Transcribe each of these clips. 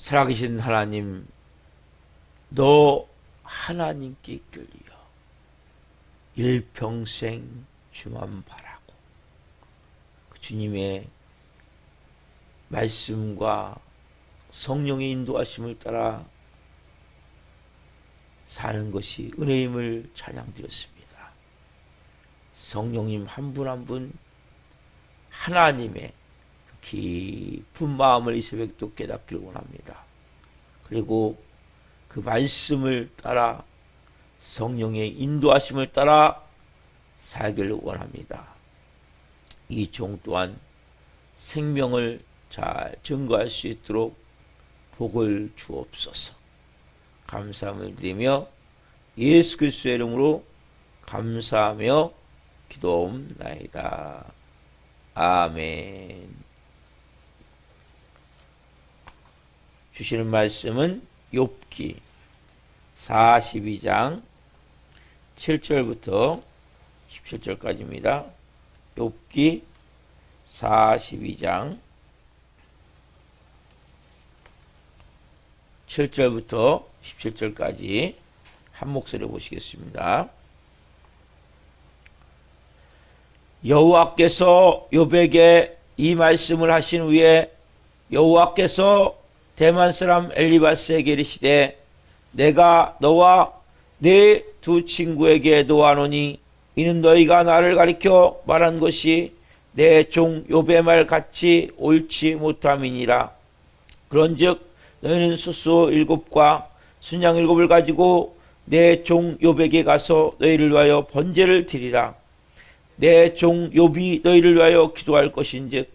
살아계신 하나님, 너 하나님께 이끌리어 일평생 주만 바라고 그 주님의 말씀과 성령의 인도하심을 따라 사는 것이 은혜임을 찬양드렸습니다. 성령님 한 분 한 분 하나님의 깊은 마음을 이 새벽도 깨닫기를 원합니다. 그리고 그 말씀을 따라 성령의 인도하심을 따라 살기를 원합니다. 이 종 또한 생명을 잘 증거할 수 있도록 복을 주옵소서. 감사함을 드리며 예수 그리스도의 이름으로 감사하며 기도옵나이다. 아멘. 주시는 말씀은 욥기 42장 7절부터 17절까지입니다. 욥기 42장 7절부터 17절까지 한 목소리로 보시겠습니다. 여호와께서 욥에게 이 말씀을 하신 후에 여호와께서 대만 사람 엘리바스에게 이르시되 내가 너와 네 두 친구에게 노하노니 이는 너희가 나를 가리켜 말한 것이 내 종 욥의 말 같이 옳지 못함이니라. 그런즉 너희는 수소 7과 순양 7을 가지고 내 종 욥에게 가서 너희를 위하여 번제를 드리라. 내 종 욥이 너희를 위하여 기도할 것인즉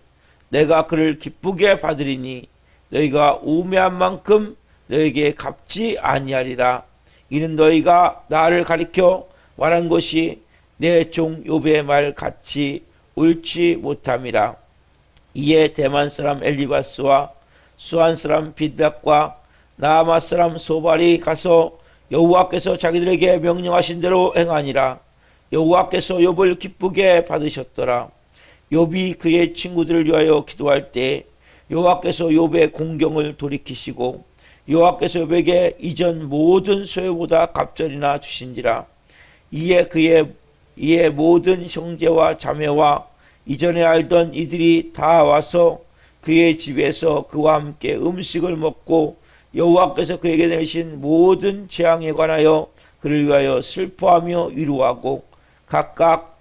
내가 그를 기쁘게 받으리니 너희가 우매한 만큼 너희에게 갚지 아니하리라. 이는 너희가 나를 가리켜 말한 것이 내 종 욥의 말 같이 옳지 못함이라. 이에 대만 사람 엘리바스와 수안 사람 빌닷과 나아마 사람 소발이 가서 여호와께서 자기들에게 명령하신 대로 행하니라. 여호와께서 욥을 기쁘게 받으셨더라. 욥이 그의 친구들을 위하여 기도할 때 여호와께서 욥의 공경을 돌이키시고 여호와께서 욥에게 이전 모든 소유보다 갑절이나 주신지라. 이에 모든 형제와 자매와 이전에 알던 이들이 다 와서 그의 집에서 그와 함께 음식을 먹고 여호와께서 그에게 내리신 모든 재앙에 관하여 그를 위하여 슬퍼하며 위로하고 각각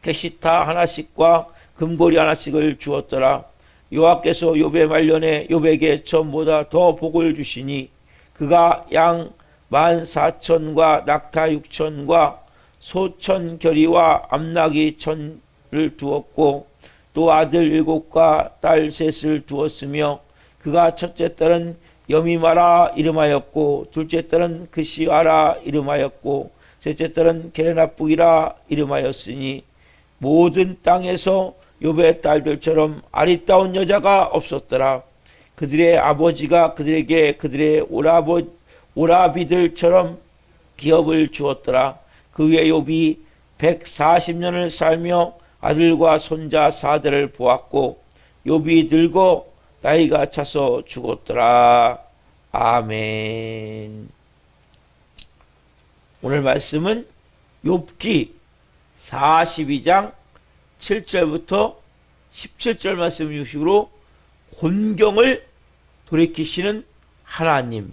게시타 하나씩과 금고리 하나씩을 주었더라. 여호와께서 욥의 말년에 욥에게 전보다 더 복을 주시니 그가 양 14,000과 낙타 6,000과 소천 결의와 암나귀 1,000을 두었고 또 아들 7과 딸 3을 두었으며 그가 첫째 딸은 여미마라 이름하였고 둘째 딸은 그시아라 이름하였고 셋째 딸은 게레나쁘기라 이름하였으니 모든 땅에서 욥의 딸들처럼 아리따운 여자가 없었더라. 그들의 아버지가 그들에게 그들의 오라비들처럼 기업을 주었더라. 그 후에 욥이 140년을 살며 아들과 손자 4대를 보았고 욥이 늙어 나이가 차서 죽었더라. 아멘. 오늘 말씀은 욥기 42장 7절부터 17절 말씀 유식으로 곤경을 돌이키시는 하나님,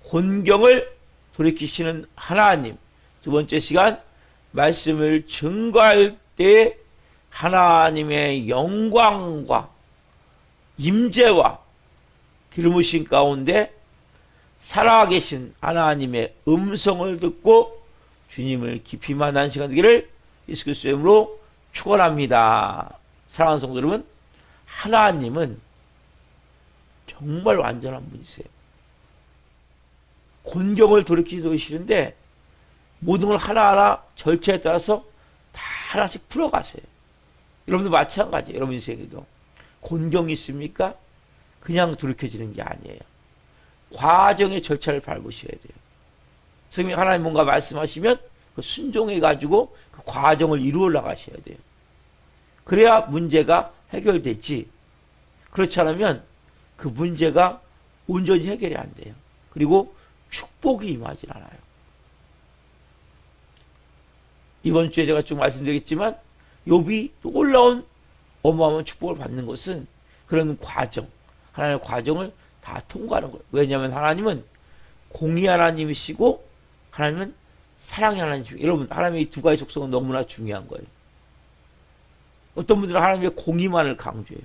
곤경을 돌이키시는 하나님. 두 번째 시간 말씀을 증거할 때 하나님의 영광과 임재와 기름부심 가운데 살아계신 하나님의 음성을 듣고 주님을 깊이 만난 시간 되기를 예수 그리스도의 이름으로 축원합니다. 사랑하는 성도 여러분, 하나님은 정말 완전한 분이세요. 곤경을 돌이키기도 싫은데 모든 걸 하나하나 절차에 따라서 다 하나씩 풀어가세요. 여러분도 마찬가지예요. 여러분 인생에도 곤경이 있습니까? 그냥 돌이켜지는 게 아니에요. 과정의 절차를 밟으셔야 돼요. 성령 하나님 뭔가 말씀하시면 그 순종해가지고 그 과정을 이루어 나가셔야 돼요. 그래야 문제가 해결되지. 그렇지 않으면 그 문제가 온전히 해결이 안 돼요. 그리고 축복이 임하지 않아요. 이번 주에 제가 쭉 말씀드리겠지만 욥이 놀라운 어마어마한 축복을 받는 것은 그런 과정, 하나님의 과정을 다 통과하는 거예요. 왜냐하면 하나님은 공의 하나님이시고 하나님은 사랑의 하나님이시고, 여러분 하나님의 이 두 가지 속성은 너무나 중요한 거예요. 어떤 분들은 하나님의 공의만을 강조해요.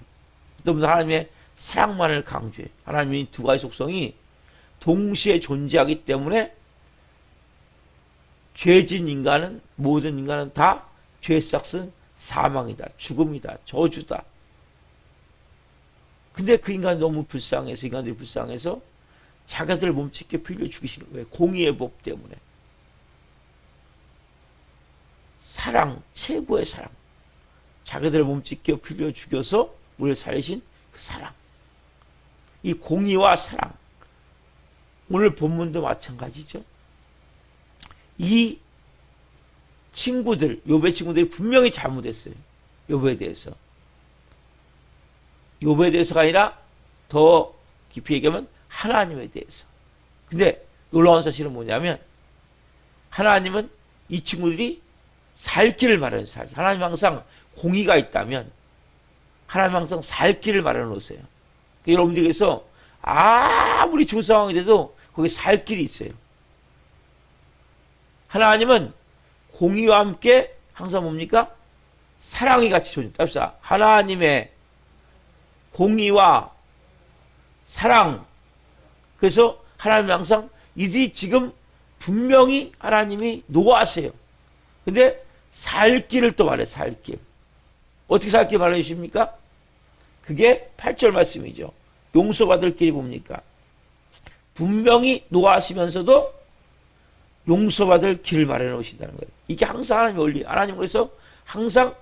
어떤 분들은 하나님의 사랑만을 강조해요. 하나님의 이 두 가지 속성이 동시에 존재하기 때문에 죄진 인간은, 모든 인간은 다 죄의 싹은 사망이다, 죽음이다, 저주다. 근데 그 인간이 너무 불쌍해서, 인간들이 불쌍해서 자기들 몸짓게 빌려 죽이시는 거예요. 공의의 법 때문에. 사랑, 최고의 사랑. 자기들 몸짓게 빌려 죽여서 우리를 살리신 그 사랑. 이 공의와 사랑. 오늘 본문도 마찬가지죠. 이 친구들, 욥의 친구들이 분명히 잘못했어요. 욥에 대해서. 욥에 대해서가 아니라 더 깊이 얘기하면 하나님에 대해서. 근데 놀라운 사실은 뭐냐면 하나님은 이 친구들이 살 길을 마련해 살. 하나님 항상 공의가 있다면 하나님 항상 살 길을 마련해 놓으세요. 그러니까 여러분들께서 아무리 좋은 상황이 돼도 거기 살 길이 있어요. 하나님은 공의와 함께 항상 뭡니까? 사랑이 같이 존재합니다. 하나님의 공의와 사랑. 그래서 하나님은 항상 이들이 지금 분명히 하나님이 노하세요. 근데 살 길을 또 말해요. 살 길. 어떻게 살 길 말해 주십니까? 그게 8절 말씀이죠. 용서받을 길이 뭡니까? 분명히 노하시면서도 용서받을 길을 마련해 놓으신다는 거예요. 이게 항상 하나님의 원리. 하나님 그래서 항상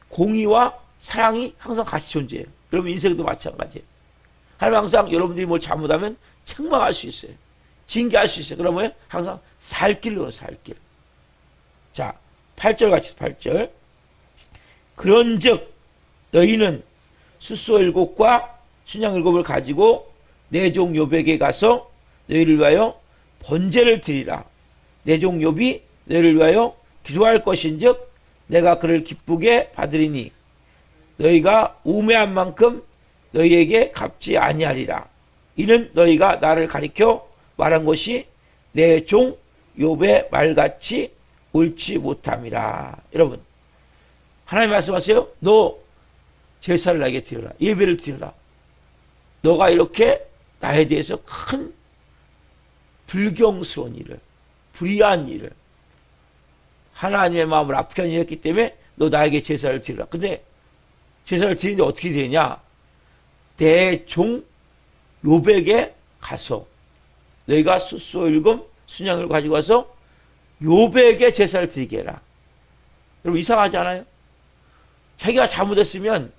공의와 사랑이 항상 같이 존재해요. 여러분 인생도 마찬가지예요. 하나님 항상 여러분들이 뭘 잘못하면 책망할 수 있어요. 징계할 수 있어요. 그러면 항상 살 길로 살 길. 자, 8절 같이 8절. 그런즉 너희는 숫소 7과 순양 7을 가지고 내 종 욥에게 가서 너희를 위하여 번제를 드리라. 내 종 욥이 너희를 위하여 기도할 것인즉 내가 그를 기쁘게 받으리니 너희가 우매한 만큼 너희에게 갚지 아니하리라. 이는 너희가 나를 가리켜 말한 것이 내 종 욥의 말같이 옳지 못함이라. 여러분 하나님 말씀하세요. 너 제사를 나에게 드려라. 예배를 드려라. 너가 이렇게 나에 대해서 큰 불경스러운 일을, 불의한 일을, 하나님의 마음을 아프게 하는 일을 했기 때문에 너 나에게 제사를 드리라. 근데 제사를 드리는데 어떻게 되냐? 내 종 욥에게 가서 너희가 숫소 7 순양을 가지고 와서 욥에게 제사를 드리게 해라. 여러분 이상하지 않아요? 자기가 잘못했으면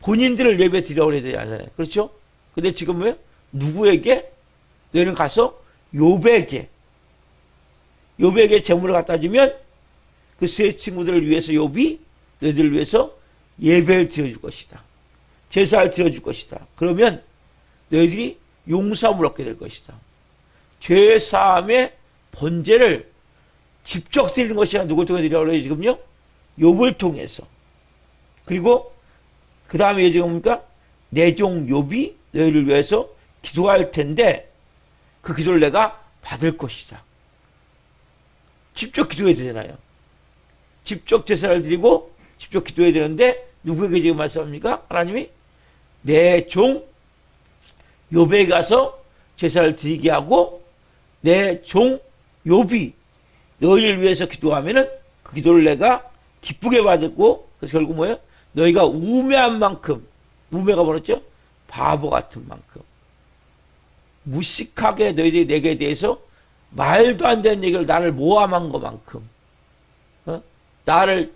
본인들을 예배 드리라고 해야 되지 않아요? 그렇죠? 근데 지금 왜? 누구에게? 너희는 가서 욥에게 제물을 갖다 주면 그 세 친구들을 위해서 욥이 너희들을 위해서 예배를 드려줄 것이다. 제사를 드려줄 것이다. 그러면 너희들이 용서함을 얻게 될 것이다. 죄사함의 번제를 직접 드리는 것이 아니라 누굴 통해 드리라고 그래요 지금요? 욥을 통해서. 그리고 그 다음에 이제 뭡니까? 내 종 욥이 너희를 위해서 기도할 텐데 그 기도를 내가 받을 것이다. 직접 기도해야 되잖아요. 직접 제사를 드리고 직접 기도해야 되는데 누구에게 지금 말씀합니까? 하나님이 내 종 욥에 가서 제사를 드리게 하고 내 종 욥이 너희를 위해서 기도하면은 그 기도를 내가 기쁘게 받고 그래서 결국 뭐예요? 너희가 우매한 만큼, 우매가 뭐였죠? 바보 같은 만큼 무식하게 너희들이 내게 대해서 말도 안 되는 얘기를 나를 모함한 것만큼 나를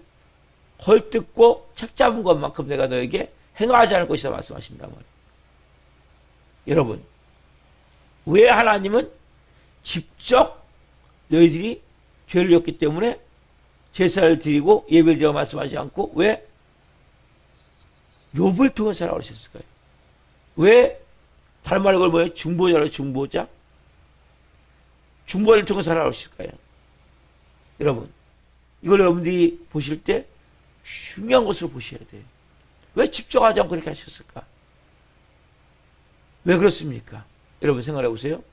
헐뜯고 책잡은 것만큼 내가 너에게 행하지 않을 것이다 말씀하신단 말이에요. 여러분 왜 하나님은 직접 너희들이 죄를 졌기 때문에 제사를 드리고 예배를 드리고 말씀하지 않고 왜 욥을 통해서 하라고 하셨을까요? 왜? 다른 말로 뭐예요? 중보자로 중보자? 중보자를 통해서 살아오실까요? 여러분, 이걸 여러분들이 보실 때 중요한 것으로 보셔야 돼요. 왜 집중하지 않고 그렇게 하셨을까? 왜 그렇습니까? 여러분 생각해 보세요.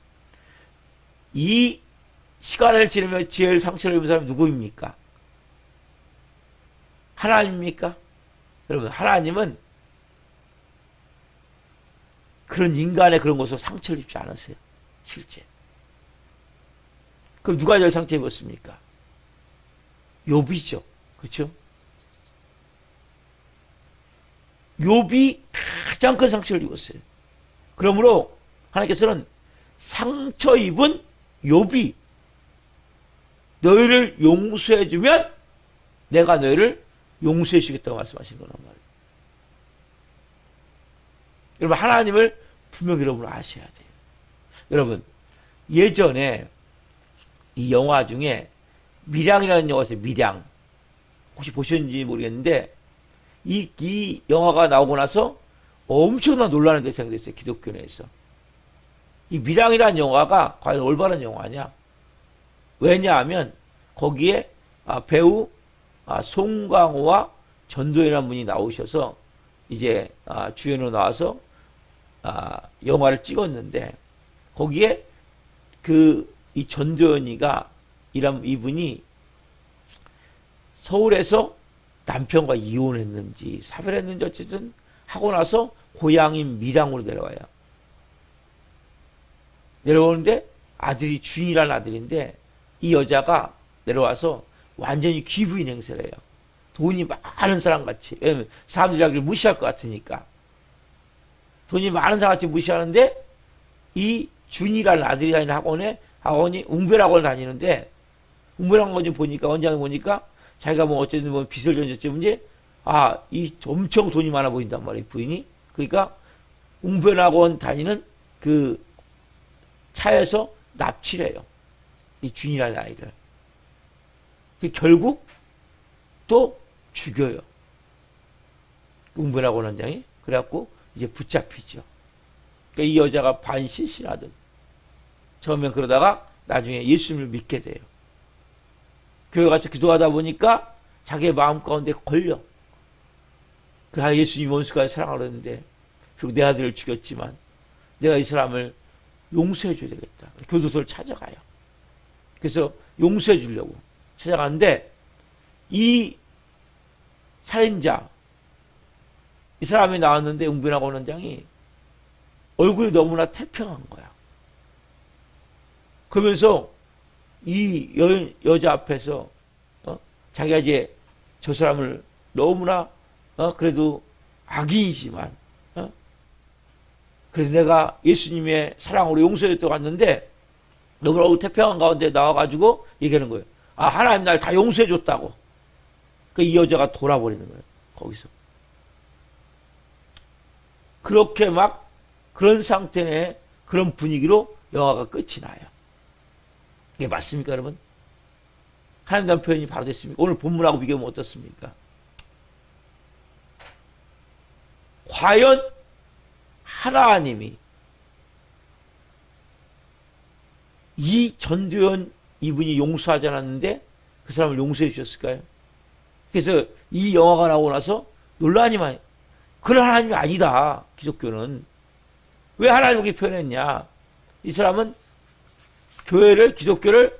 이 시간을 지나며 지혜를 상처를 입은 사람이 누구입니까? 하나님입니까? 여러분, 하나님은 그런 인간의 그런 것으로 상처를 입지 않으세요. 실제. 그럼 누가 제일 상처 입었습니까? 욥이죠. 그렇죠? 욥이 가장 큰 상처를 입었어요. 그러므로 하나님께서는 상처 입은 욥이 너희를 용서해주면 내가 너희를 용서해주겠다고 말씀하신 거란 말이에요. 여러분, 하나님을 분명히 여러분 아셔야 돼요. 여러분, 예전에 이 영화 중에 밀양이라는 영화가 있어요. 밀양. 혹시 보셨는지 모르겠는데 이 영화가 나오고 나서 엄청난 논란의 대상이 됐어요. 기독교 내에서. 이 밀양이라는 영화가 과연 올바른 영화냐? 왜냐하면 거기에 배우 송강호와 전도연이라는 분이 나오셔서 이제 주연으로 나와서 영화를 찍었는데 거기에 이 전도연이가 이분이 서울에서 남편과 이혼했는지 사별했는지 어쨌든 하고 나서 고향인 밀양으로 내려와요. 내려오는데 아들이 준이라는 아들인데 이 여자가 내려와서 완전히 기부인 행세를 해요. 돈이 많은 사람 같이. 왜냐면 사람들이 자기를 무시할 것 같으니까. 돈이 많은 사람 같이 무시하는데 이 준이라는 아들이 다니는 학원이 웅변학원을 다니는데 웅변학원 좀 보니까 원장을 보니까 자기가 뭐 어쨌든 뭐 빚을 졌는지 이 엄청 돈이 많아 보인단 말이에요. 부인이. 그러니까 웅변학원 다니는 그 차에서 납치를 해요. 이 준이라는 아이를. 결국 또 죽여요. 웅변학원 원장이. 그래갖고 이제 붙잡히죠. 그러니까 이 여자가 반신신하던. 처음엔 그러다가 나중에 예수님을 믿게 돼요. 교회 가서 기도하다 보니까 자기의 마음 가운데 걸려. 예수님 원수까지 사랑하려 했는데 결국 내 아들을 죽였지만 내가 이 사람을 용서해 줘야 되겠다. 교도소를 찾아가요. 그래서 용서해 주려고 찾아가는데 이 살인자 이 사람이 나왔는데 웅변학원 원장이 얼굴이 너무나 태평한 거야. 그러면서 이 여자 앞에서 자기가 이제 저 사람을 너무나 그래도 악인이지만 그래서 내가 예수님의 사랑으로 용서했다고 왔는데 너무나 태평한 가운데 나와가지고 얘기하는 거예요. 하나님 날 다 용서해줬다고. 이 여자가 돌아버리는 거예요. 거기서. 그렇게 막 그런 상태의 그런 분위기로 영화가 끝이 나요. 이게 맞습니까, 여러분? 하나님이라는 표현이 바로 됐습니까? 오늘 본문하고 비교하면 어떻습니까? 과연 하나님이 이 전도연 이분이 용서하지 않았는데 그 사람을 용서해 주셨을까요? 그래서 이 영화가 나오고 나서 논란이 많이. 그런 하나님이 아니다. 기독교는. 왜 하나님을 그렇게 표현했냐? 이 사람은 기독교를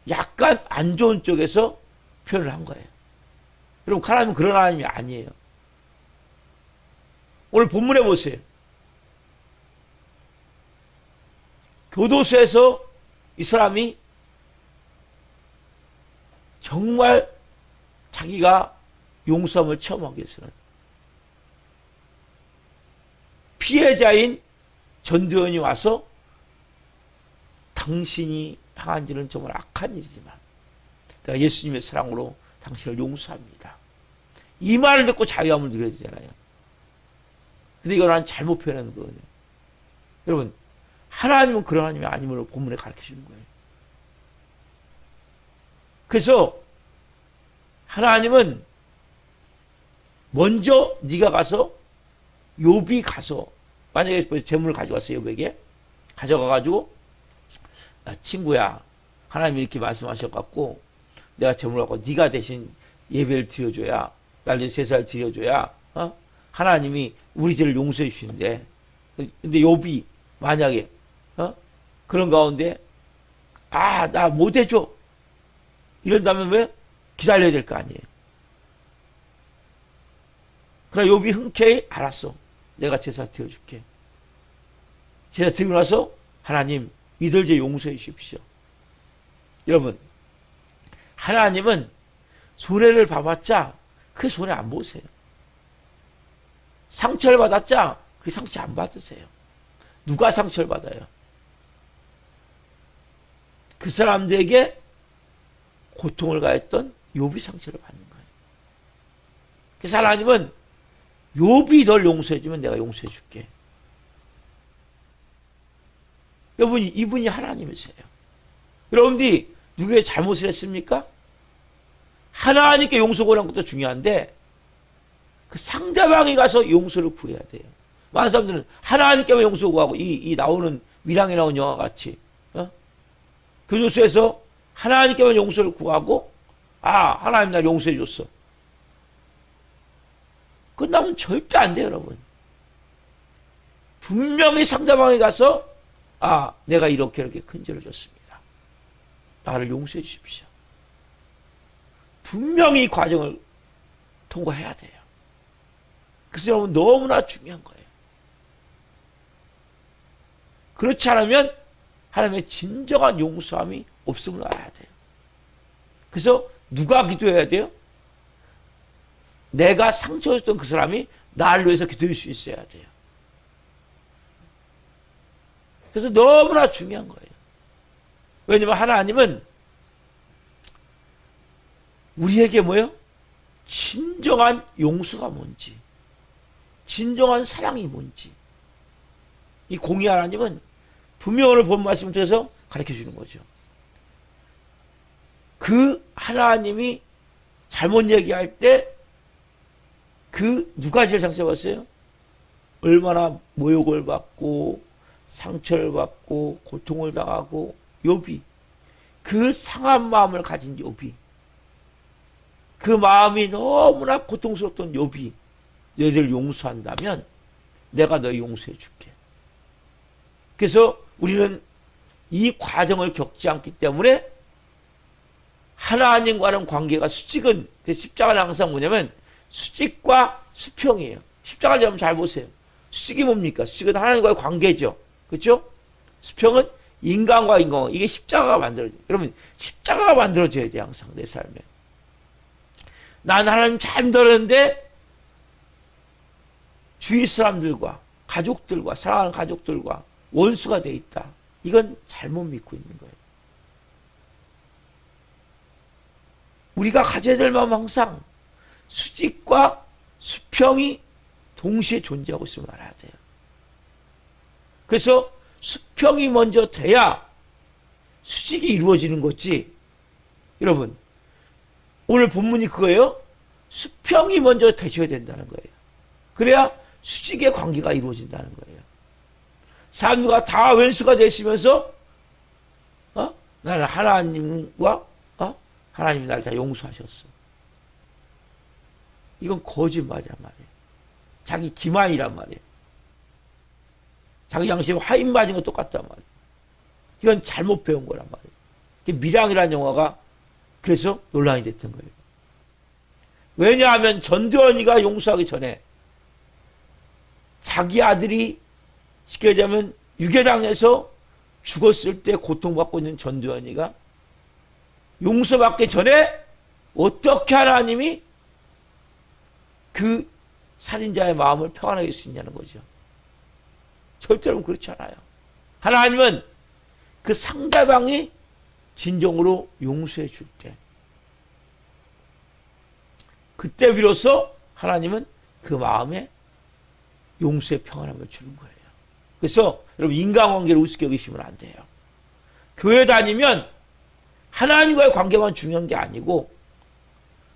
약간 안 좋은 쪽에서 표현을 한 거예요. 여러분, 하나님은 그런 하나님이 아니에요. 오늘 본문에 보세요. 교도소에서 이 사람이 정말 자기가 용서함을 체험하기 위해서는 피해자인 전도연이 와서 당신이 향한 지는 정말 악한 일이지만 내가 예수님의 사랑으로 당신을 용서합니다. 이 말을 듣고 자유함을 누려야 되잖아요. 근데 이걸 난 잘못 표현하는 거거든요. 여러분, 하나님은 그런 하나님이 아님을 본문에 가르쳐 주는 거예요. 그래서 하나님은 먼저 네가 가서 욥이 가서 만약에 재물을 가져갔어요, 여백에. 가져가가지고, 야, 친구야, 하나님이 이렇게 말씀하셔갖고, 내가 재물을 갖고 네가 대신 예배를 드려줘야, 나를 제사를 드려줘야, 하나님이 우리 죄를 용서해 주시는데, 근데 욥이 만약에, 그런 가운데, 나 못해줘. 이런다면 왜? 기다려야 될 거 아니에요. 그러나 욥이 흔쾌히 알았어. 내가 제사 드려줄게. 제사 드리고 나서 하나님 이들 죄 용서해 주십시오. 여러분, 하나님은 손해를 봐봤자 그 손해 안 보세요. 상처를 받았자 그 상처 안 받으세요. 누가 상처를 받아요? 그 사람들에게 고통을 가했던 욥이 상처를 받는 거예요. 그래서 하나님은 욥이 널 용서해주면 내가 용서해줄게. 여러분, 이분이 하나님이세요. 여러분들이 누구의 잘못을 했습니까? 하나님께 용서 구하는 것도 중요한데 그 상대방이 가서 용서를 구해야 돼요. 많은 사람들은 하나님께만 용서 구하고 이 나오는 밀양에 나온 영화 같이 교도소에서 하나님께만 용서를 구하고 하나님 날 용서해 줬어. 끝나면 절대 안 돼요, 여러분. 분명히 상대방에 가서 내가 이렇게 큰 죄를 졌습니다. 나를 용서해 주십시오. 분명히 이 과정을 통과해야 돼요. 그래서 여러분 너무나 중요한 거예요. 그렇지 않으면 하나님의 진정한 용서함이 없음을 알아야 돼요. 그래서 누가 기도해야 돼요? 내가 상처줬던 그 사람이 나를 위해서 기도할 수 있어야 돼요. 그래서 너무나 중요한 거예요. 왜냐하면 하나님은 우리에게 뭐예요? 진정한 용서가 뭔지, 진정한 사랑이 뭔지, 이 공의 하나님은 분명히 오늘 본 말씀을 통해서 가르쳐 주는 거죠. 그 하나님이 잘못 얘기할 때 누가 제일 상처받았어요? 얼마나 모욕을 받고 상처를 받고 고통을 당하고 욥이, 그 상한 마음을 가진 욥이, 그 마음이 너무나 고통스럽던 욥이 너희들 용서한다면 내가 너 용서해 줄게. 그래서 우리는 이 과정을 겪지 않기 때문에 하나님과는 관계가 수직은, 십자가는 항상 뭐냐면 수직과 수평이에요. 십자가를 여러분 잘 보세요. 수직이 뭡니까? 수직은 하나님과의 관계죠. 그렇죠? 수평은 인간과 인간. 이게 십자가가 만들어져요. 여러분, 십자가가 만들어져야 돼요. 항상 내 삶에. 난 하나님 잘 믿었는데 주위 사람들과 가족들과 사랑하는 가족들과 원수가 돼 있다. 이건 잘못 믿고 있는 거예요. 우리가 가져야 될 마음은 항상 수직과 수평이 동시에 존재하고 있음을 알아야 돼요. 그래서 수평이 먼저 돼야 수직이 이루어지는 거지. 여러분, 오늘 본문이 그거예요. 수평이 먼저 되셔야 된다는 거예요. 그래야 수직의 관계가 이루어진다는 거예요. 사람들과 다 왼수가 되시면서 나는 하나님과 하나님이 나를 다 용서하셨어. 이건 거짓말이란 말이에요. 자기 기만이란 말이에요. 자기 양심에 화인 맞은 거 똑같단 말이에요. 이건 잘못 배운 거란 말이에요. 밀양이라는 영화가 그래서 논란이 됐던 거예요. 왜냐하면 전두환이가 용서하기 전에 자기 아들이 쉽게 얘기하면 유괴당해서 죽었을 때 고통받고 있는 전두환이가 용서받기 전에 어떻게 하나님이 그 살인자의 마음을 평안하게 할 수 있냐는 거죠. 절대로 그렇지 않아요. 하나님은 그 상대방이 진정으로 용서해 줄 때, 그때 비로소 하나님은 그 마음에 용서의 평안함을 주는 거예요. 그래서 여러분, 인간관계를 우습게 여기시면 안 돼요. 교회 다니면 하나님과의 관계만 중요한 게 아니고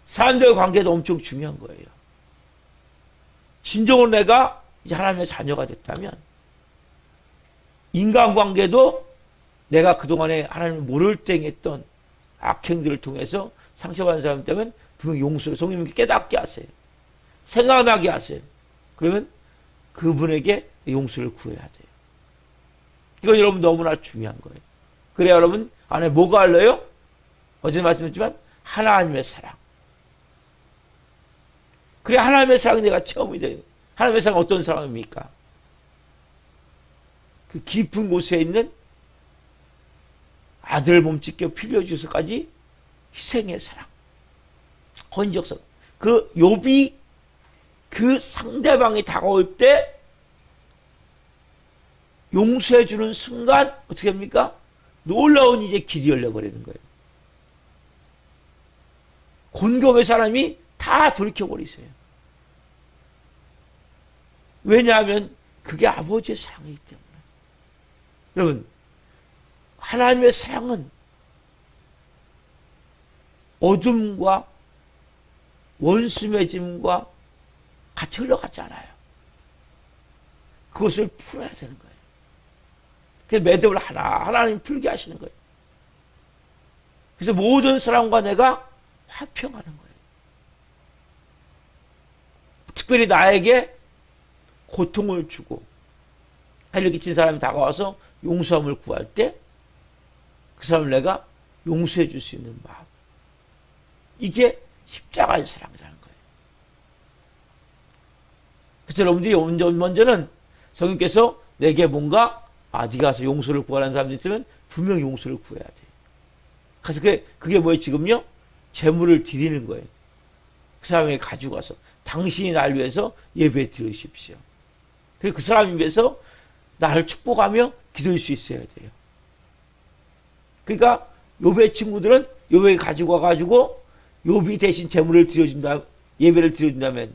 사람들과의 관계도 엄청 중요한 거예요. 진정으로 내가 이제 하나님의 자녀가 됐다면 인간관계도 내가 그동안에 하나님을 모를 때 했던 악행들을 통해서 상처받은 사람 때문에 분명 용서를 성령님께 깨닫게 하세요. 생각나게 하세요. 그러면 그분에게 용서를 구해야 돼요. 이건 여러분 너무나 중요한 거예요. 그래야 여러분 안에 뭐가 흘러요? 어제 말씀드렸지만 하나님의 사랑. 그래 하나님의 사랑이 내가 체험이 돼요. 하나님의 사랑은 어떤 사랑입니까? 그 깊은 곳에 있는 아들 몸짓겨 빌려주서까지 희생의 사랑, 헌적 사랑. 그 욥이 그 상대방이 다가올 때 용서해 주는 순간 어떻게 합니까? 놀라운 이제 길이 열려버리는 거예요. 곤경의 사람이 다 돌이켜버리세요. 왜냐하면 그게 아버지의 사랑이기 때문에. 여러분, 하나님의 사랑은 어둠과 원수 맺음과 같이 흘러가지 않아요. 그것을 풀어야 되는 거예요. 그래서 매듭을 하나님 풀게 하시는 거예요. 그래서 모든 사람과 내가 화평하는 거예요. 특별히 나에게 고통을 주고 해를 끼친 사람이 다가와서 용서함을 구할 때 그 사람을 내가 용서해 줄 수 있는 마음. 이게 십자가의 사랑이라는 거예요. 그래서 여러분들이 먼저는 성령께서 내게 뭔가 네가 가서 용서를 구하라는 사람이 있으면 분명히 용서를 구해야 돼. 그래서 그게 뭐예요? 지금요? 재물을 드리는 거예요. 그 사람에게 가지고 와서 당신이 날 위해서 예배 드리십시오. 그리고 그 사람을 위해서 나를 축복하며 기도할 수 있어야 돼요. 그러니까 욥의 친구들은 욥에게 가지고 와가지고 욥이 대신 재물을 드려준다, 예배를 드려준다면,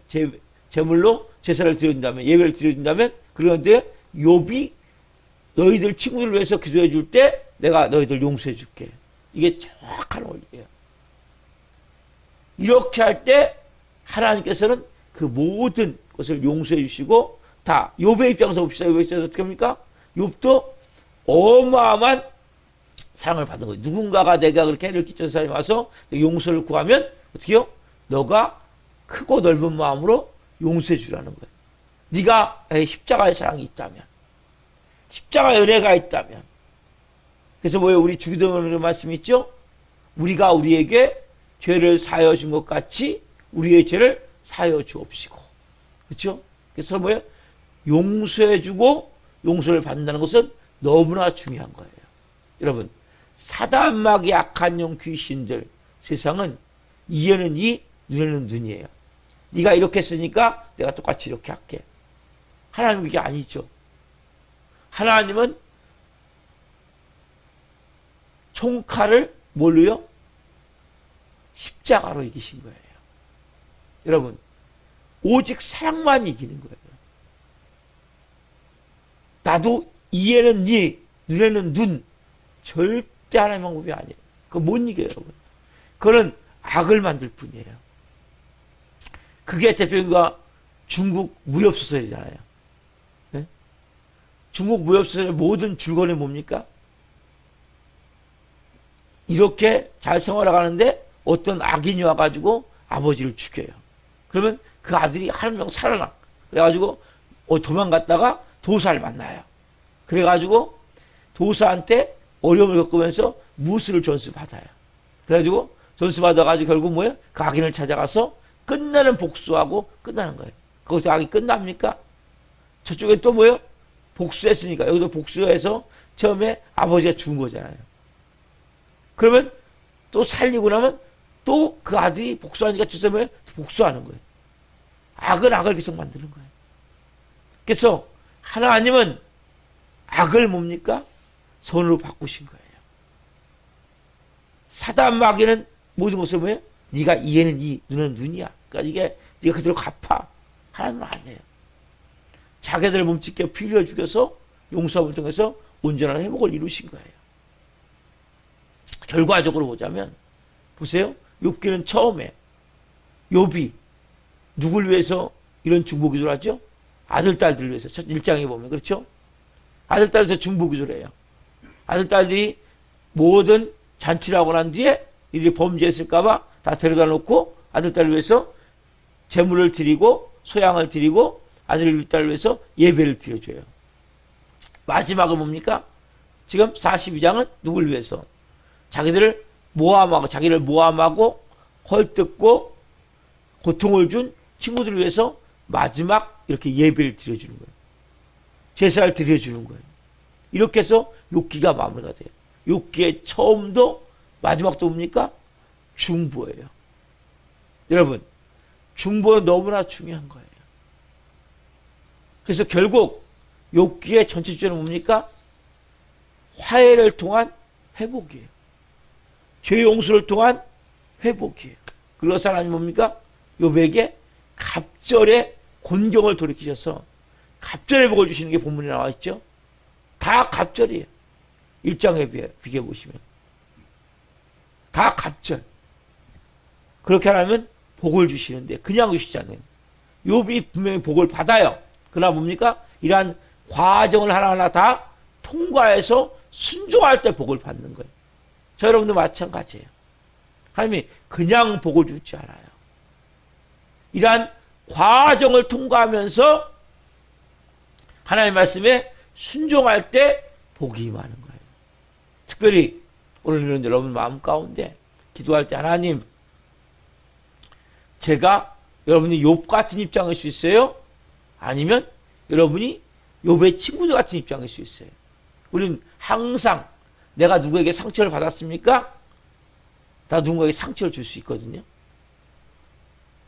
재물로 제사를 드려준다면, 예배를 드려준다면, 그런데 욥이 너희들 친구들을 위해서 기도해 줄 때 내가 너희들 용서해 줄게. 이게 정확한 원리예요. 이렇게 할 때 하나님께서는 그 모든 것을 용서해 주시고 다 욥의 입장에서 봅시다. 욥의 입장에서 어떻게 합니까? 욥도 어마어마한 사랑을 받은 거예요. 누군가가 내가 그렇게 해를 끼친 사람이 와서 용서를 구하면 어떻게 해요? 너가 크고 넓은 마음으로 용서해 주라는 거예요. 네가 십자가의 사랑이 있다면, 십자가의 은혜가 있다면. 그래서 뭐예요? 우리 주기도문의 말씀이 있죠? 우리가 우리에게 죄를 사하여 준 것 같이 우리의 죄를 사하여 주옵시고. 그렇죠? 그래서 뭐예요? 용서해 주고 용서를 받는다는 것은 너무나 중요한 거예요. 여러분, 사단마귀 악한 영 귀신들, 세상은 이에는 이, 눈에는 눈이에요. 네가 이렇게 했으니까 내가 똑같이 이렇게 할게. 하나님은 그게 아니죠. 하나님은 총칼을 뭘로요? 십자가로 이기신 거예요. 여러분, 오직 사랑만 이기는 거예요. 나도 이에는 니, 눈에는 눈. 절대 하나님의 방법이 아니에요. 그거 못 이겨요, 여러분. 그거는 악을 만들 뿐이에요. 그게 대표가 중국 무협소설이잖아요. 네? 중국 무협소설의 모든 줄거리 뭡니까? 이렇게 잘 생활하가는데 어떤 악인이 와가지고 아버지를 죽여요. 그러면 그 아들이 한 명 살아나. 그래가지고 도망갔다가 도사를 만나요. 그래가지고 도사한테 어려움을 겪으면서 무술을 전수받아요. 그래가지고 전수받아가지고 결국 뭐예요? 그 악인을 찾아가서 끝나는 복수하고 끝나는 거예요. 거기서 악이 끝납니까? 저쪽에 또 뭐예요? 복수했으니까. 여기서 복수해서 처음에 아버지가 죽은 거잖아요. 그러면 또 살리고 나면 또 그 아들이 복수하니까 저쪽에 뭐예요? 복수하는 거예요. 악은 악을 계속 만드는 거예요. 그래서 하나님은 악을 뭡니까? 선으로 바꾸신 거예요. 사단 마귀는 모든 것을 뭐예요? 네가 이에는 이, 눈은 눈이야. 그러니까 이게 네가 그대로 갚아. 하나님은 아니에요. 자기들 몸짓게 빌려 죽여서 용서함을 통해서 온전한 회복을 이루신 거예요. 결과적으로 보자면 보세요. 욥기는 처음에 욥이 누굴 위해서 이런 중보기도를 하죠? 아들, 딸들을 위해서. 첫 1장에 보면. 그렇죠? 아들, 딸에서 중보기도를 해요. 아들, 딸들이 모든 잔치를 하고 난 뒤에 이들이 범죄했을까봐 다 데려다 놓고 아들, 딸을 위해서 제물을 드리고 소양을 드리고 아들, 딸을 위해서 예배를 드려줘요. 마지막은 뭡니까? 지금 42장은 누굴 위해서? 자기를 모함하고 헐뜯고 고통을 준 친구들을 위해서 마지막 이렇게 예배를 드려주는 거예요. 제사를 드려주는 거예요. 이렇게 해서 욥기가 마무리가 돼요. 욥기의 처음도 마지막도 뭡니까? 중보예요. 여러분, 중보는 너무나 중요한 거예요. 그래서 결국 욥기의 전체 주제는 뭡니까? 화해를 통한 회복이에요. 죄 용서를 통한 회복이에요. 그래서 하나님 뭡니까? 욥에게 갑절의 곤경을 돌이키셔서 갑절의 복을 주시는 게 본문에 나와 있죠. 다 갑절이에요. 1장에 비교해 보시면 다 갑절. 그렇게 하면 복을 주시는데 그냥 주시지 않아요. 욥이 분명히 복을 받아요. 그러나 뭡니까? 이러한 과정을 하나하나 다 통과해서 순종할 때 복을 받는 거예요. 저 여러분도 마찬가지예요. 하나님이 그냥 복을 주지 않아요. 이러한 과정을 통과하면서 하나님의 말씀에 순종할 때 복이 임하는 거예요. 특별히 오늘은 여러분 마음 가운데 기도할 때 하나님, 제가 여러분이 욥 같은 입장일 수 있어요? 아니면 여러분이 욥의 친구들 같은 입장일 수 있어요. 우리는 항상 내가 누구에게 상처를 받았습니까? 다 누군가에게 상처를 줄 수 있거든요.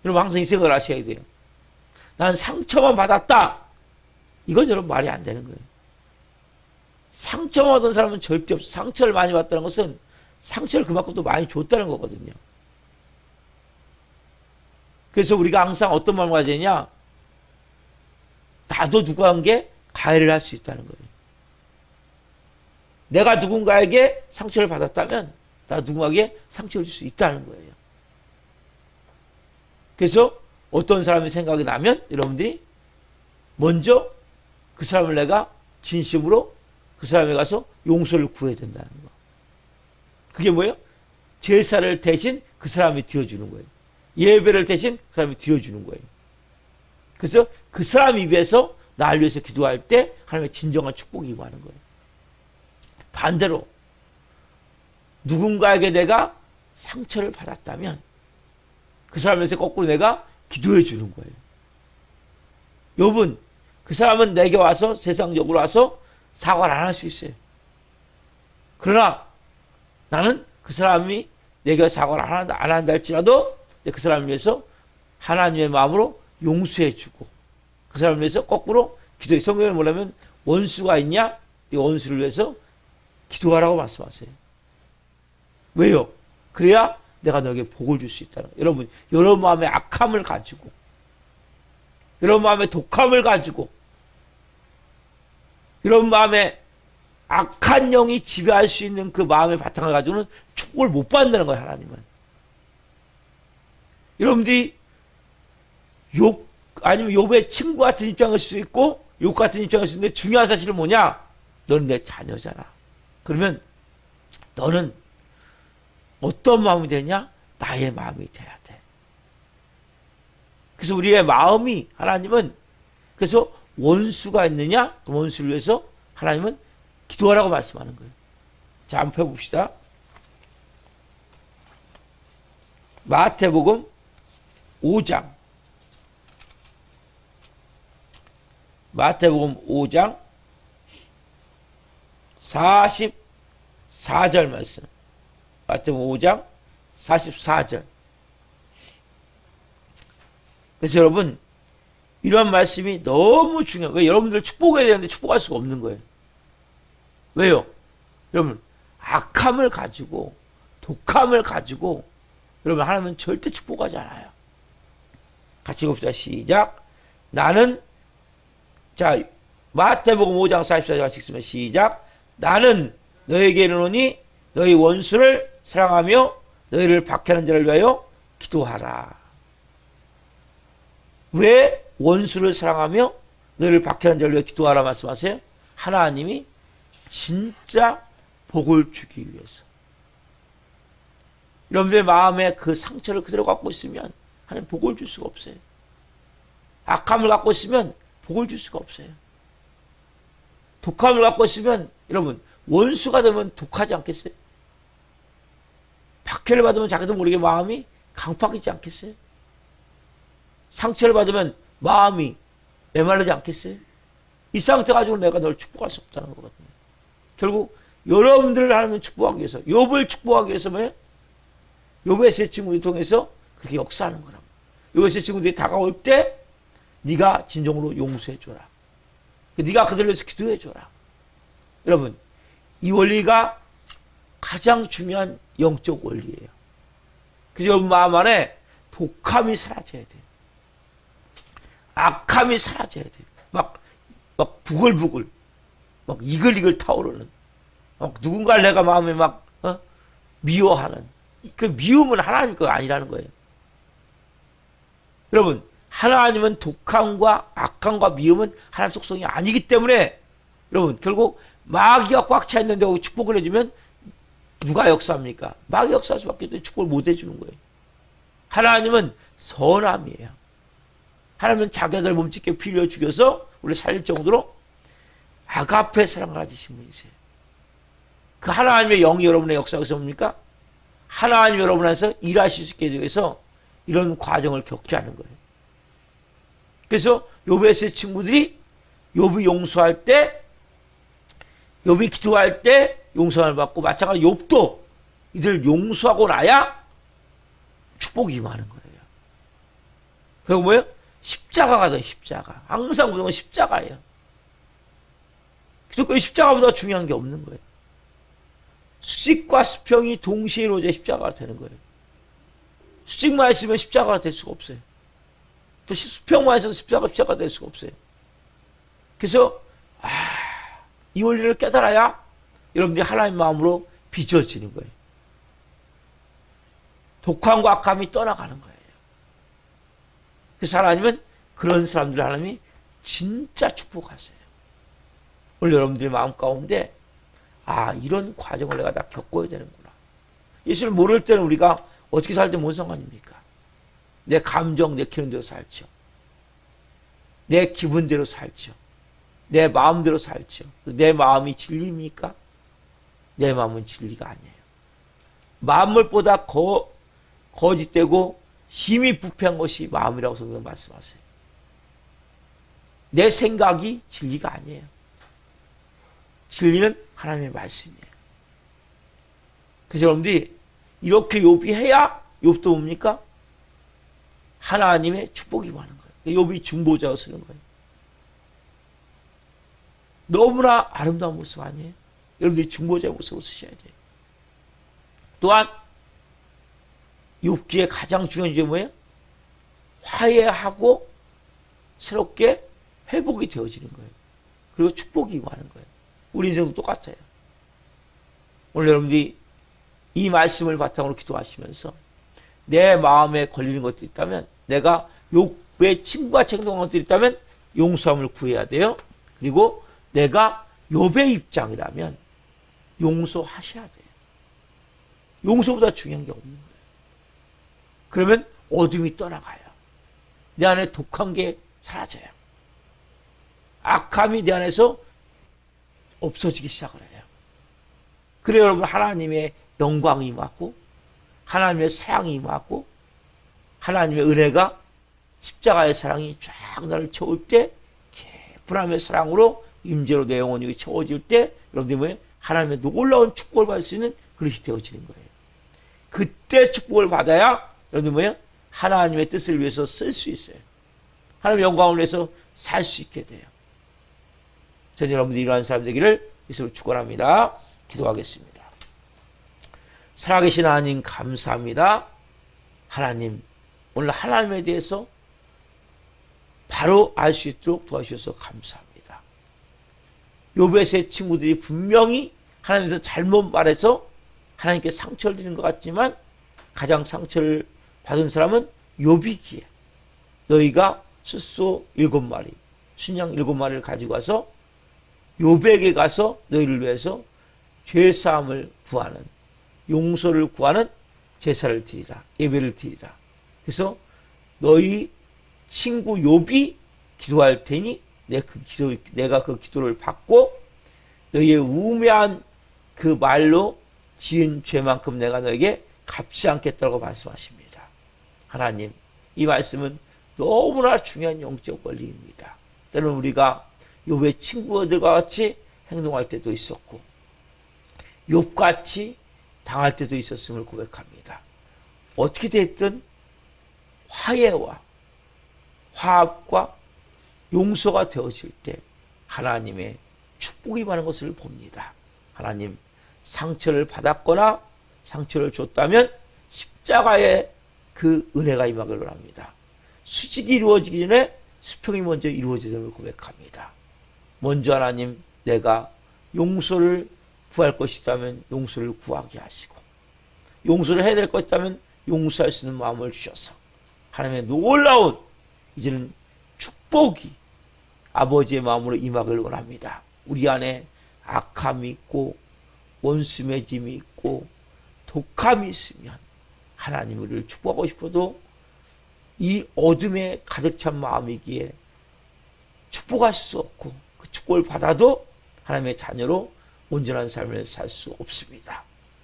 여러분 항상 이 생각을 하셔야 돼요. 난 상처만 받았다. 이건 여러분 말이 안 되는 거예요. 상처만 받은 사람은 절대 없어. 상처를 많이 받다는 것은 상처를 그만큼 또 많이 줬다는 거거든요. 그래서 우리가 항상 어떤 마음을 가져야 되냐? 나도 누구에게 가해를 할 수 있다는 거예요. 내가 누군가에게 상처를 받았다면 나 누군가에게 상처를 줄 수 있다는 거예요. 그래서 어떤 사람이 생각이 나면 여러분들이 먼저 그 사람을 내가 진심으로 그 사람에 가서 용서를 구해야 된다는 거. 그게 뭐예요? 제사를 대신 그 사람이 드려주는 거예요. 예배를 대신 그 사람이 드려주는 거예요. 그래서 그 사람 입에서 나를 위해서 기도할 때 하나님의 진정한 축복이 임하는 거예요. 반대로 누군가에게 내가 상처를 받았다면 그 사람을 위해서 거꾸로 내가 기도해 주는 거예요. 욥은 그 사람은 내게 와서 세상적으로 와서 사과를 안 할 수 있어요. 그러나 나는 그 사람이 내게 사과를 안 한다 할지라도 그 사람을 위해서 하나님의 마음으로 용서해 주고 그 사람을 위해서 거꾸로 기도해. 성경에 뭐냐면 원수가 있냐? 이 원수를 위해서 기도하라고 말씀하세요. 왜요? 그래야 내가 너에게 복을 줄 수 있다는 거예요. 여러분, 여러분 마음의 악함을 가지고 여러분 마음의 독함을 가지고 여러분 마음에 악한 영이 지배할 수 있는 그 마음의 바탕을 가지고는 축복을 못 받는다는 거예요. 하나님은. 여러분들이 욥 아니면 욥의 친구 같은 입장일 수 있고 욥 같은 입장일 수 있는데 중요한 사실은 뭐냐? 너는 내 자녀잖아. 그러면 너는 어떤 마음이 되냐? 나의 마음이 돼야 돼. 그래서 우리의 마음이 하나님은 그래서 원수가 있느냐? 그 원수를 위해서 하나님은 기도하라고 말씀하는 거예요. 자, 한번 펴봅시다. 마태복음 5장. 마태복음 5장 44절 말씀. 마태복음 5장 44절. 그래서 여러분 이런 말씀이 너무 중요해요. 왜? 여러분들 축복해야 되는데 축복할 수가 없는 거예요. 왜요? 여러분 악함을 가지고 독함을 가지고 여러분 하나님은 절대 축복하지 않아요. 같이 봅시다. 시작. 나는 자 마태복음 5장 44절 같이 읽으면 시작. 나는 너에게 이르노니 너희 원수를 사랑하며 너희를 박해하는 자를 위하여 기도하라. 왜 원수를 사랑하며 너희를 박해하는 자를 위해 기도하라 말씀하세요. 하나님이 진짜 복을 주기 위해서. 여러분들의 마음에 그 상처를 그대로 갖고 있으면 하나님 복을 줄 수가 없어요. 악함을 갖고 있으면 복을 줄 수가 없어요. 독함을 갖고 있으면 여러분 원수가 되면 독하지 않겠어요? 박해를 받으면 자기도 모르게 마음이 강팍이지 않겠어요? 상처를 받으면 마음이 메말르지 않겠어요? 이 상태 가지고 내가 널 축복할 수 없다는 거거든요. 결국 여러분들을 하나님은 축복하기 위해서, 욥을 축복하기 위해서 뭐예요? 욥의 세 친구를 통해서 그렇게 역사하는 거라고. 욥의 세 친구들이 다가올 때 네가 진정으로 용서해줘라. 네가 그들을 위해서 기도해줘라. 여러분, 이 원리가 가장 중요한 영적 원리예요. 그래서 여러분 마음 안에 독함이 사라져야 돼요. 악함이 사라져야 돼요. 막 부글부글, 막 이글이글 타오르는, 막 누군가를 내가 마음에 미워하는, 그 미움은 하나님 거 아니라는 거예요. 여러분, 하나님은 독함과 악함과 미움은 하나님 속성이 아니기 때문에 여러분 결국 마귀가 꽉 차 있는데 축복을 해주면 누가 역사합니까? 마귀 역사할 수밖에 없는데 축복을 못 해주는 거예요. 하나님은 선함이에요. 하나님은 자기들 몸짓게 피려 죽여서 우리 살릴 정도로 아가페 사랑을 가지신 분이세요. 그 하나님의 영이 여러분의 역사에서 뭡니까? 하나님 여러분 안에서 일하실 수 있게 위해서 이런 과정을 겪게 하는 거예요. 그래서 욥의 세 친구들이 욥이 용서할 때, 욥이 기도할 때 용서를 받고 마찬가지로 욥도 이들을 용서하고 나야 축복이 임하는 거예요. 그리고 뭐예요? 십자가가 돼, 십자가. 항상 무조건 십자가예요. 그래서 그 십자가보다 중요한 게 없는 거예요. 수직과 수평이 동시에 이루어져 십자가가 되는 거예요. 수직만 있으면 십자가가 될 수가 없어요. 또 수평만 있어서 십자가가 될 수가 없어요. 그래서 이 원리를 깨달아야 여러분들이 하나님 마음으로 빚어지는 거예요. 독함과 악함이 떠나가는 거예요. 그래서 하나님은 그런 사람들 하나님이 진짜 축복하세요. 오늘 여러분들의 마음 가운데 이런 과정을 내가 다 겪어야 되는구나. 예수를 모를 때는 우리가 어떻게 살 때 뭔 상관입니까? 내 감정 내키는 대로 살죠. 내 기분대로 살죠. 내 마음대로 살죠. 내 마음이 진리입니까? 내 마음은 진리가 아니에요. 만물보다 거짓되고 심히 부패한 것이 마음이라고 성경은 말씀하세요. 내 생각이 진리가 아니에요. 진리는 하나님의 말씀이에요. 그래서 여러분들이 이렇게 욥이 해야 욥도 뭡니까? 하나님의 축복이 많은 거예요. 욥이 중보자로 쓰는 거예요. 너무나 아름다운 모습 아니에요? 여러분들이 중보자의 모습을 쓰셔야 돼요. 또한 욥기의 가장 중요한 게 뭐예요? 화해하고 새롭게 회복이 되어지는 거예요. 그리고 축복이 임하는 거예요. 우리 인생도 똑같아요. 오늘 여러분들이 이 말씀을 바탕으로 기도하시면서 내 마음에 걸리는 것들이 있다면, 내가 욥의 친구같이 행동한 것들이 있다면 용서함을 구해야 돼요. 그리고 내가 욥의 입장이라면 용서하셔야 돼요. 용서보다 중요한 게 없는 거예요. 그러면 어둠이 떠나가요. 내 안에 독한 게 사라져요. 악함이 내 안에서 없어지기 시작을 해요. 그래요, 여러분. 하나님의 영광이 임하고 하나님의 사랑이 임하고 하나님의 은혜가, 십자가의 사랑이 쫙 나를 채울 때, 불함의 사랑으로 임재로 내 영혼이 채워질 때 여러분들이 뭐예요? 하나님의 놀라운 축복을 받을 수 있는 그릇이 되어지는 거예요. 그때 축복을 받아야 여러분들 뭐예요? 하나님의 뜻을 위해서 쓸 수 있어요. 하나님의 영광을 위해서 살 수 있게 돼요. 저는 여러분들이 이러한 사람 되기를 예수로 축원합니다. 기도하겠습니다. 살아계신 하나님 감사합니다. 하나님, 오늘 하나님에 대해서 바로 알 수 있도록 도와주셔서 감사합니다. 욥의 세 친구들이 분명히 하나님께서 잘못 말해서 하나님께 상처를 드린 것 같지만 가장 상처를 받은 사람은 욥이기에 너희가 숫소 7마리, 순양 7마리를 가지고 가서 욥에게 가서 너희를 위해서 죄사함을 구하는, 용서를 구하는 제사를 드리라, 예배를 드리라. 그래서 너희 친구 욥이 기도할 테니 내가 그 기도를 받고 너희의 우매한 그 말로 지은 죄만큼 내가 너에게 갚지 않겠다고 말씀하십니다. 하나님, 이 말씀은 너무나 중요한 영적 원리입니다. 때로는 우리가 욥의 친구들과 같이 행동할 때도 있었고 욥같이 당할 때도 있었음을 고백합니다. 어떻게 됐든 화해와 화합과 용서가 되어질 때 하나님의 축복이 많은 것을 봅니다. 하나님, 상처를 받았거나 상처를 줬다면 십자가의 그 은혜가 임하기를 합니다. 수직이 이루어지기 전에 수평이 먼저 이루어지음을 고백합니다. 먼저 하나님, 내가 용서를 구할 것이다면 용서를 구하게 하시고 용서를 해야 될 것이다면 용서할 수 있는 마음을 주셔서 하나님의 놀라운 이제는 축복이 아버지의 마음으로 임하기를 원합니다. 우리 안에 악함이 있고 원수 맺음이 있고 독함이 있으면 하나님 우리를 축복하고 싶어도 이 어둠에 가득 찬 마음이기에 축복할 수 없고 그 축복을 받아도 하나님의 자녀로 온전한 삶을 살 수 없습니다.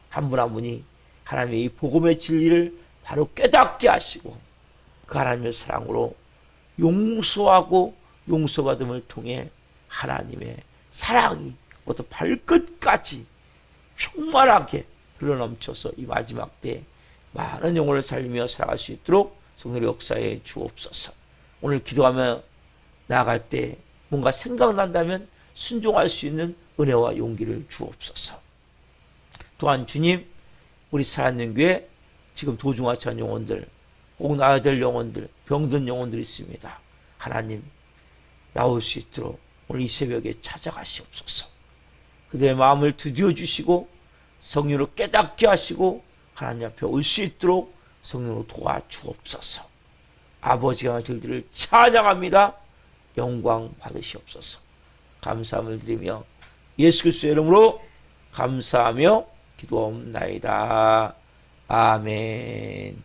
한 분 한 분이 하나님의 이 복음의 진리를 바로 깨닫게 하시고 그 하나님의 사랑으로 용서하고 용서받음을 통해 하나님의 사랑이 어떤 발끝까지 충만하게 흘러넘쳐서 이 마지막 때 많은 영혼을 살리며 살아갈 수 있도록 성령의 역사에 주옵소서. 오늘 기도하며 나아갈 때 뭔가 생각난다면 순종할 수 있는 은혜와 용기를 주옵소서. 또한 주님, 우리 살아있는 교회 지금 도중하차한 영혼들, 꼭 나아야 될 영혼들, 병든 영혼들이 있습니다. 하나님, 나올 수 있도록 오늘 이 새벽에 찾아가시옵소서. 그들의 마음을 드디어 주시고 성령으로 깨닫게 하시고 하나님 앞에 올 수 있도록 성령으로 도와주옵소서. 아버지가 저희들을 찬양합니다. 영광 받으시옵소서. 감사함을 드리며 예수 그리스도의 이름으로 감사하며 기도옵나이다. 아멘.